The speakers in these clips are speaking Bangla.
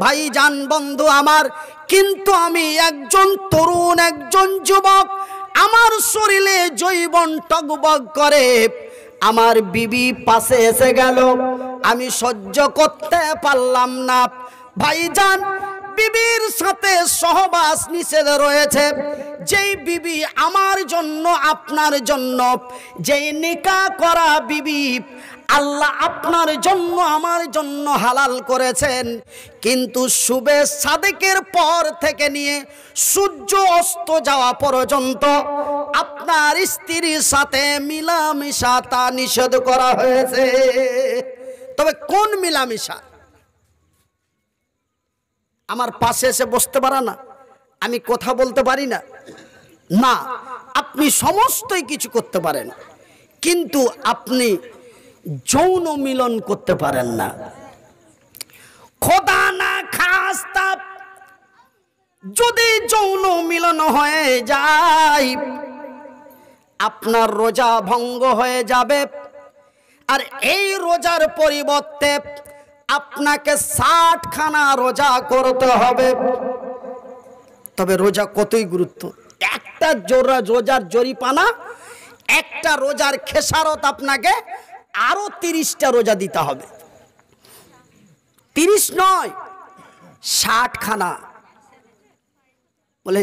ভাইজান বন্ধু আমার, কিন্তু আমি একজন তরুণ, একজন যুবক, আমার শরীরে যৌবন টগবগ করে, আমার বিবি পাশে এসে গেল, আমি সহ্য করতে পারলাম না। ভাইজান, বিবির সাথে সহবাস নিষেধ রয়েছে। যেই বিবি আমার জন্য, আপনার জন্য, যেই নিকাহ করা বিবি আল্লাহ আপনার জন্য, আমার জন্য হালাল করেছেন, কিন্তু শুবে সাদেকের পর থেকে নিয়ে সূর্য অস্ত যাওয়া পর্যন্ত আপনার স্ত্রীর সাথে মিলামিশা তা নিষেধ করা হয়েছে। তবে কোন মিলামিশা? আমার পাশে এসে বসতে পারে না, আমি কথা বলতে পারি না, না, আপনি সমস্তই কিছু করতে পারেন, কিন্তু আপনি যৌন মিলন করতে পারেন না। খোদা না খাস্তা যদি যৌন মিলন হয়ে যায়, আপনার রোজা ভঙ্গ হয়ে যাবে। আর এই রোজার পরিবর্তে আপনাকে 60 খানা রোজা করতে হবে। তবে রোজা কতই গুরুত্ব, একটা রোজার জরিপানা, একটা রোজার খেসারত আপনাকে আরো 30টা রোজা দিতে হবে। 30 নয়, 60 খানা। বলে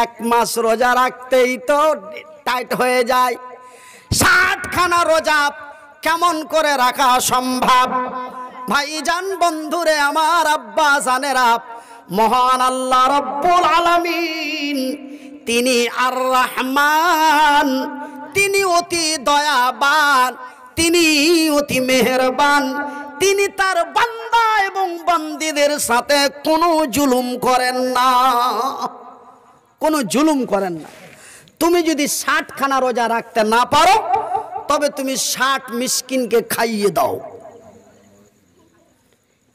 1 মাস রোজা রাখতেই তো টাইট হয়ে যায়, 60 খানা রোজা কেমন করে রাখা সম্ভব? ভাইজান বন্ধুরে আমার, আব্বা জানেরা, মহান আল্লাহ রব্বুল আলামিন তিনি আর রহমান, তিনি অতি দয়াবান, তিনি অতি মেহেরবান, তিনি তার বান্দা এবং বান্দীদের সাথে কোনো জুলুম করেন না, কোনো জুলুম করেন না। তুমি যদি 60 খানা রোজা রাখতে না পারো, তবে তুমি 60 মিসকিনকে খাইয়ে দাও,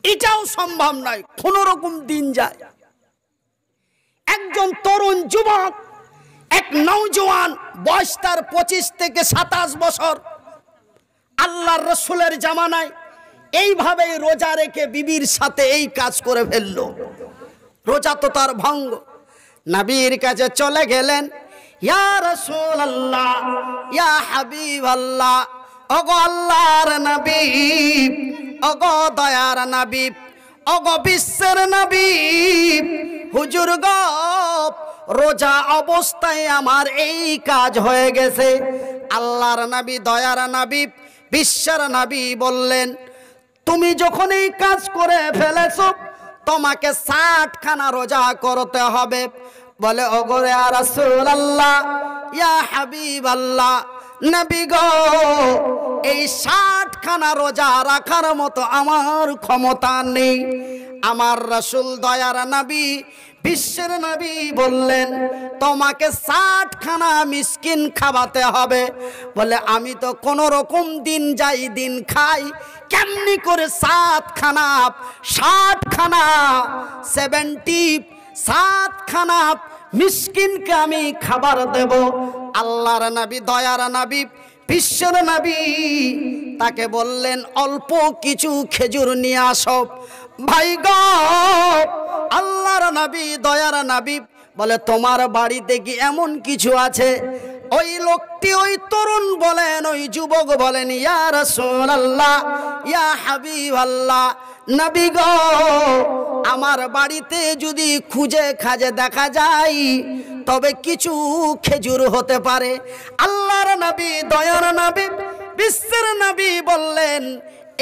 এটাও সম্ভব নয়। কোন রকম দিন যায়। একজন তরুণ যুবক, এক নওজোয়ান, বয়স তার 25 থেকে 27 বছর, আল্লাহর রাসূলের জামানায় এইভাবে রোজা রেখে বিবির সাথে এই কাজ করে ফেলল। রোজা তো তার ভঙ্গ। নবীর কাছে চলে গেলেন, ইয়া রাসূলুল্লাহ, ইয়া হাবিবাল্লাহ, ওগো আল্লাহর নবী, ওগো দয়ার নবী, ওগো বিশ্বের নবী, হুজুর গো, রোজা অবস্থায় আমার এই কাজ হয়ে গেছে। আল্লাহর নবী, দয়ার নবী, বিশ্বের নবী বললেন, তুমি যখন এই কাজ করে ফেলেছো, তোমাকে 60 খানা রোজা করতে হবে। বলে, ওগো ইয়া রাসূলুল্লাহ, ইয়া হাবিবাল্লাহ, নবী গো, এই 60 খানা রোজা রাখার মতো আমার ক্ষমতা নেই। আমার রাসূল, দয়ার নবী, বিশ্বের নবী বললেন, তোমাকে 60 খানা মিসকিন খাওয়াতে হবে। বলে, আমি তো কোন রকম দিন যাই দিন খাই, কেমনি করে 60 খানা 7 খানা মিসকিনকে আমি খাবার দেব? আল্লাহর নবী, দয়ার নবী, বিশ্বের নবী তাকে বললেন, অল্প কিছু খেজুর নিয়ে আসো। ভাই গো, আল্লাহর নবী, দয়ার নবী বলে, তোমার বাড়িতে কি এমন কিছু আছে? ওই লোকটি, ওই তরুণ বলেন, ওই যুবক বলেন, ইয়া রাসূলুল্লাহ, ইয়া হাবিবাল্লাহ, নবী গো, আমার বাড়িতে যদি খুঁজে খাজে দেখা যায়, তবে কিছু খেজুর হতে পারে। আল্লাহর নবী, দয়ার নবী, বিশ্বের নবী বললেন,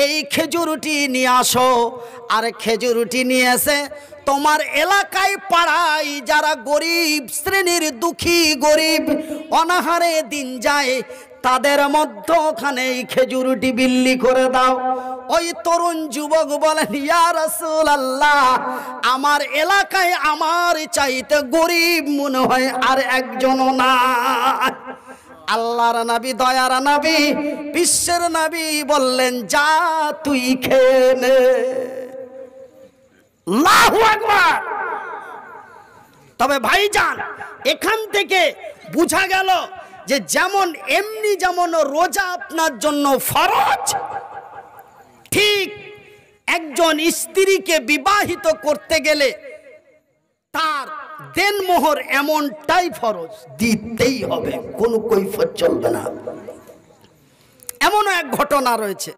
এই খেজুরটি নিয়ে আসো। আর খেজুরটি নিয়ে এসে তোমার এলাকায়, পাড়ায় যারা গরিব শ্রেণীর, দুঃখী গরিব অনাহারে দিন যায়, তাদের মধ্যখানে এই খেজুরটি বিলি করে দাও। ওই তরুণ যুবক বলেন, ইয়া রাসূলুল্লাহ, আমার এলাকায় আমার চাইতে গরিব মনে হয় আর একজনও না। আল্লাহর নবী, দয়ার নবী, বিশ্বের নবী বললেন, যা তুই খেয়ে নে। আল্লাহু আকবার। তবে ভাইজান, এখান থেকে বোঝা গেল যে যেমন রোজা আপনার জন্য ফরজ, ঠিক একজন স্ত্রীকে বিবাহিত করতে গেলে তার দেনমোহর এমনটাই ফরজ, দিতেই হবে, কোনো কৈফিয়ত চলবে না। এমন এক ঘটনা রয়েছে,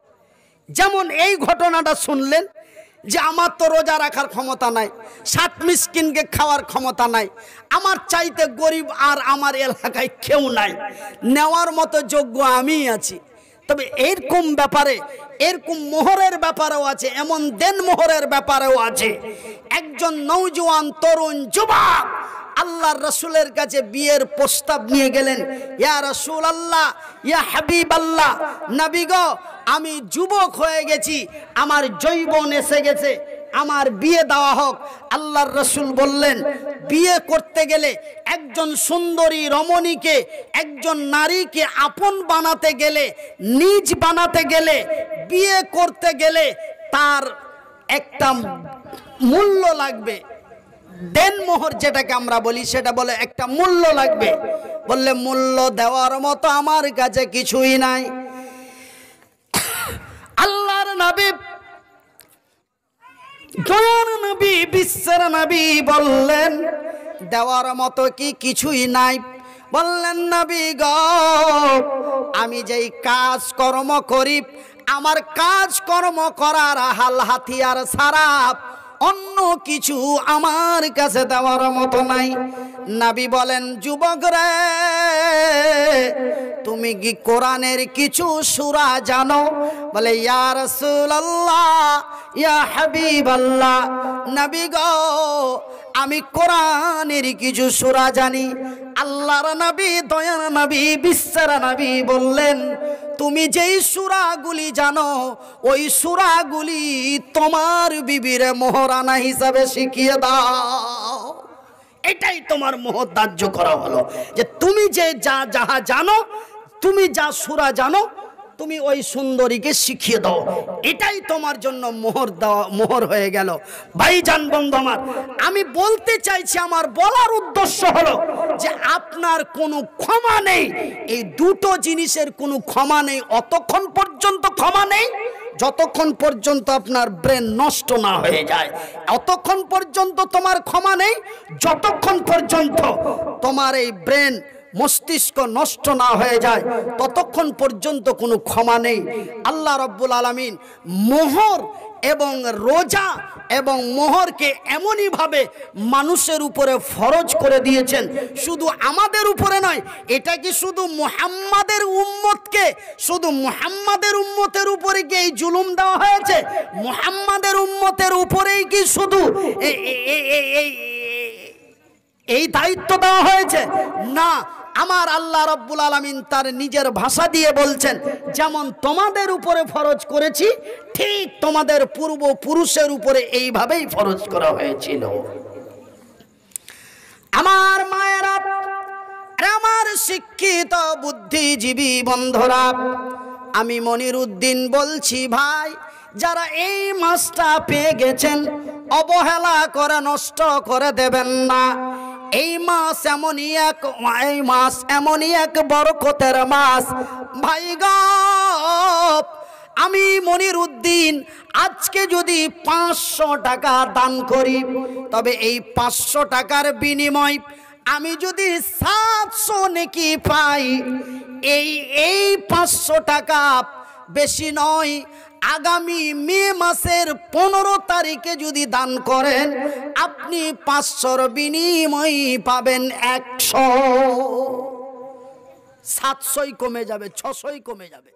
যেমন এই ঘটনাটা শুনলেন যে আমার তো রোজা রাখার ক্ষমতা নাই, 7 মিসকিনকে খাওয়ার ক্ষমতা নাই, আমার চাইতে গরিব আর আমার এলাকায় কেউ নাই, নেওয়ার মতো যোগ্য আমিই আছি। তবে এরকম ব্যাপারে, এরকম মোহরের ব্যাপারেও আছে, এমন দেন মোহরের ব্যাপারেও আছে। একজন নওজোয়ান তরুণ যুবক আল্লাহর রাসূলের কাছে বিয়ের প্রস্তাব নিয়ে গেলেন। ইয়া রাসূলুল্লাহ, ইয়া হাবিবাল্লাহ, নবী গো, আমি যুবক হয়ে গেছি, আমার যৌবন এসে গেছে, আমার বিয়ে দেওয়া হোক। আল্লাহর রাসূল বললেন, বিয়ে করতে গেলে, একজন সুন্দরী রমণীকে, একজন নারীকে আপন বানাতে গেলে, নিজ বানাতে গেলে, বিয়ে করতে গেলে তার একটা মূল্য লাগবে। দেনমোহর যেটাকে আমরা বলি, সেটা বলে একটা মূল্য লাগবে। বললে মূল্য দেওয়ার মতো আমার কাছে কিছুই নাই। আল্লাহর নবী, দয়ার নবী, বিশ্বের নবী বললেন, দেওয়ার মতো কি কিছুই নাই? বললেন, নবী গো, আমি যেই কাজ কর্ম করি, আমার কাজ কর্ম করার হাল হাতিয়ার ছাড়া অন্য কিছু আমার কাছে দেওয়ার মতো নাই। নবী বলেন, যুবক রে, তুমি কি কোরআনের কিছু সূরা জানো? বলে, ইয়া রাসূলুল্লাহ, ইয়া হাবিবাল্লাহ, নবী গো, আমি কোরআনের কিছু সূরা জানি। আল্লাহর নবী, দয়ার নবী, বিশ্বের নবী বললেন, তুমি যেই সূরাগুলি জানো, ওই সূরাগুলি তোমার বিবির মোহরানা হিসাবে শিখিয়ে দাও। এটাই তোমার মোহর ধার্য করা হলো, যে তুমি যে যাহা জানো, তুমি যা সূরা জানো, তুমি ওই সুন্দরীকে শিখিয়ে দাও। এটাই তোমার জন্য মোহর দেওয়া, মোহর হয়ে গেল। ভাইজান, বন্ধু আমার, আমি বলতে চাইছি, আমার বলার উদ্দেশ্য হলো যে আপনার কোনো ক্ষমা নেই, এই দুটো জিনিসের কোনো ক্ষমা নেই। অতক্ষণ পর্যন্ত ক্ষমা নেই যতক্ষণ পর্যন্ত আপনার ব্রেন নষ্ট না হয়ে যায়। অতক্ষণ পর্যন্ত তোমার ক্ষমা নেই যতক্ষণ পর্যন্ত তোমার এই ব্রেন, মস্তিষ্ক নষ্ট না হয়ে যায়, ততক্ষণ পর্যন্ত কোনো ক্ষমা নেই। আল্লাহ রাব্বুল আলামিন মোহর এবং রোজা এবং মোহরকে এমনই ভাবে মানুষের উপরে ফরজ করে দিয়েছেন, শুধু আমাদের উপরে নয়। এটা কি শুধু মুহাম্মাদের উম্মতকে, শুধু মুহাম্মাদের উম্মতের উপরে কি এই জুলুম দেওয়া হয়েছে? মুহাম্মাদের উম্মতের উপরেই কি শুধু এই দায়িত্ব দেওয়া হয়েছে? না, আমার আল্লাহ রাব্বুল আলামিন তার নিজের ভাষা দিয়ে বলছেন, যেমন তোমাদের উপরে ফরজ করেছি, ঠিক তোমাদের পূর্বপুরুষের উপরে এইভাবেই ফরজ করা হয়েছিল। আমার মায়েরা, আমার শিক্ষিত বুদ্ধিজীবী বন্ধুরা, আমি মনিরউদ্দিন বলছি, ভাই, যারা এই মাসটা পেয়ে গেছেন, অবহেলা করে নষ্ট করে দেবেন না। এই মাস এমনই এক বরকতের মাস। ভাই গো, আমি মনিরউদ্দিন আজকে যদি 500 টাকা দান করি, তবে এই 500 টাকার বিনিময় আমি যদি 700 নেকি পাই, এই 500 টাকা বেশি নয়। আগামী মে মাসের 15 তারিখে যদি দান করেন, আপনি 500-র বিনিময় পাবেন 100। 700ই কমে যাবে, 600ই কমে যাবে।